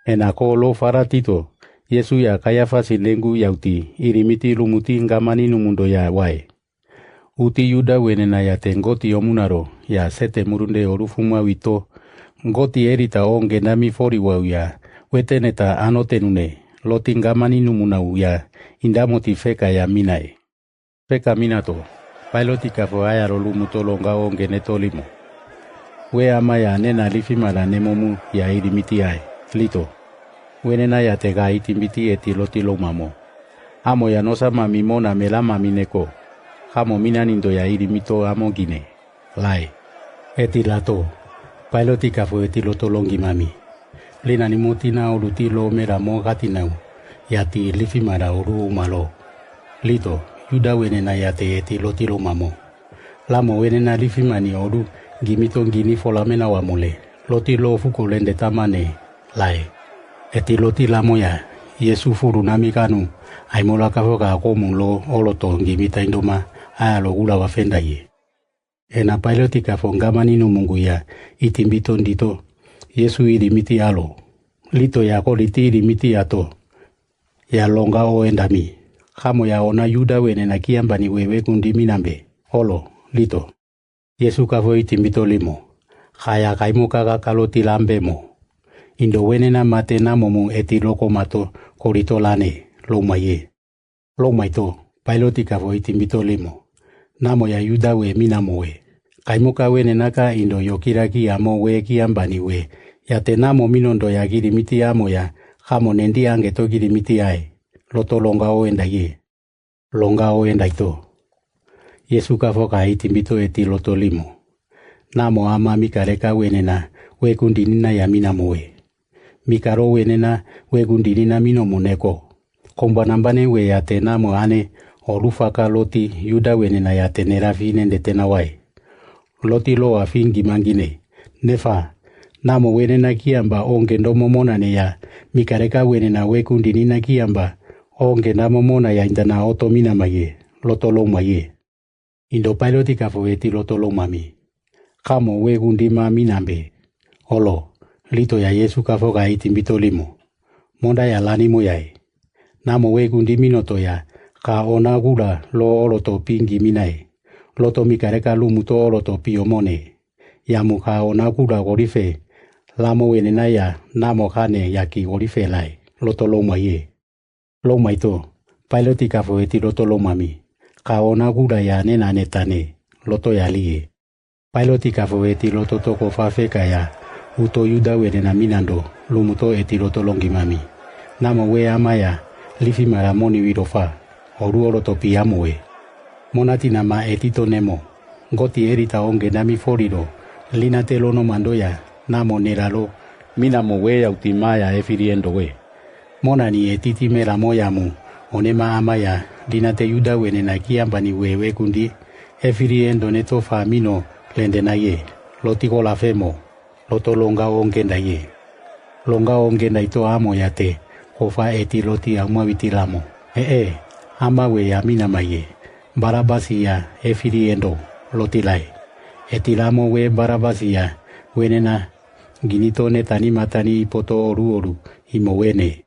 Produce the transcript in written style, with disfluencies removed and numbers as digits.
Enako lo faratito, Yesu ya Kayafasi lengu yauti, irimiti lumuti ngamani numundo ya wae. Uti yuda wenena ya tengoti omunaro, ya sete murunde orufuma wito, ngoti erita onge nami fori wau ya, weteneta anotenune, loti ngamani numunau ya, indamoti feka ya minae. Feka minato, pailoti kafo ayaro lumuto longa onge netolimo. We ama ya nena lifimala nemomu ya irimiti ai, lito. Wenena ya tega itimbiti eti loti lomamo. Amo ya nosa mamimona melama mineko. Hamo minanindo ya irimito amo gine. Lai. Eti lato. Pailoti kafo eti loto longi mami. Lina nimutina oluti lo mera mo gatinau. Yati lifimara uru umalo. Lito. Yuda wenena yate eti loti lomamo. Lamo wenena lifimani oru. Gimito gini folamena wamole. Loti lo fuko lende tamane. Lai. Eti loti lamo ya. Yesu furu namikanu. Aimola kafoka akomu lo oloto gimita indoma. Ayalo gula wafenda ye. Ena pailoti kafongamani numungu ya. Itimbito ndito. Yesu irimiti alo. Lito ya koliti irimiti ato. Ya longa o endami. Hamo ya ona yuda wenena kiambani wewe kundimi nambe. Olo. Lito. Yesu kafo itimbito limo. Haya kaimuka kakaloti lambe mo. Indo wenena matena momu eti loko mato korito lane. Lomaye. Lomaito. Pailoti kafo itimbito limo. Namo ya yuda we minamo we. Kaimuka wenena ka indo yokiraki amo we kiambani we. Yate namo minondo ya girimiti amo ya. Hamo nendi angeto girimiti ai. Loto longa o endaye. Longa o endaito. Yesu kafo ka itimbito eti loto limo. Namo ama mikareka wenena we kundinina ya minamo we. Mikaro wenena we kundinina minomo neko. Komba nambane we yate namo ane orufaka loti yuda wenena yate nerafi nende tena wai. Loti lo afingi mangine. Nefa. Namo wenena kiamba onge ndomo monane ya. Mikareka wenena we kundinina kiamba onge namo mona ya indana otomina maye. Loto lo maye. Indo pailoti kafo eti loto lo mami. Kamo we gundima minambe. Olo. Lito ya Yesu kafo ka itimbito limo. Monda ya lanimo yae. Namo we gundimi noto ya. Ka ona gula lo oloto pingi minae. Loto mikareka lumuto oloto piomone. Yamu ka ona gula gorife. Lamo wenena ya namo kane yaki gorife lai. Loto lo maye. Lo maito. Pailoti kafo eti loto lo mami. Ka ona gula ya nena netane. Loto ya liye. Pailoti kafo eti loto toko fafeka ya. Uto yuda wenena minando. Lumuto eti loto longi mami. Namo we amaya. Lifi maramoni wirofa. Oru oloto piamo we. Monati nama etito nemo. Ngoti erita onge nami foriro. Lina telo no mandoya. Namo neralo. Minamo we autimaya efiriendo we. Monani etiti mera moyamu. Onema amaya. Lina te yuda wenena kiambani we kundi. Efiriendo neto famino. Lendena ye. Lotiko la femo. Loto longa onge nda ye. Longa onge nda ito amo yate. Kofa eti loti amwa vitilamo. Ama we ya mina maye. Barabasi ya efiriendo. Loti lai. Etilamo we barabasi ya. Wenena. Ginito netani matani ipoto oru. Imo wene.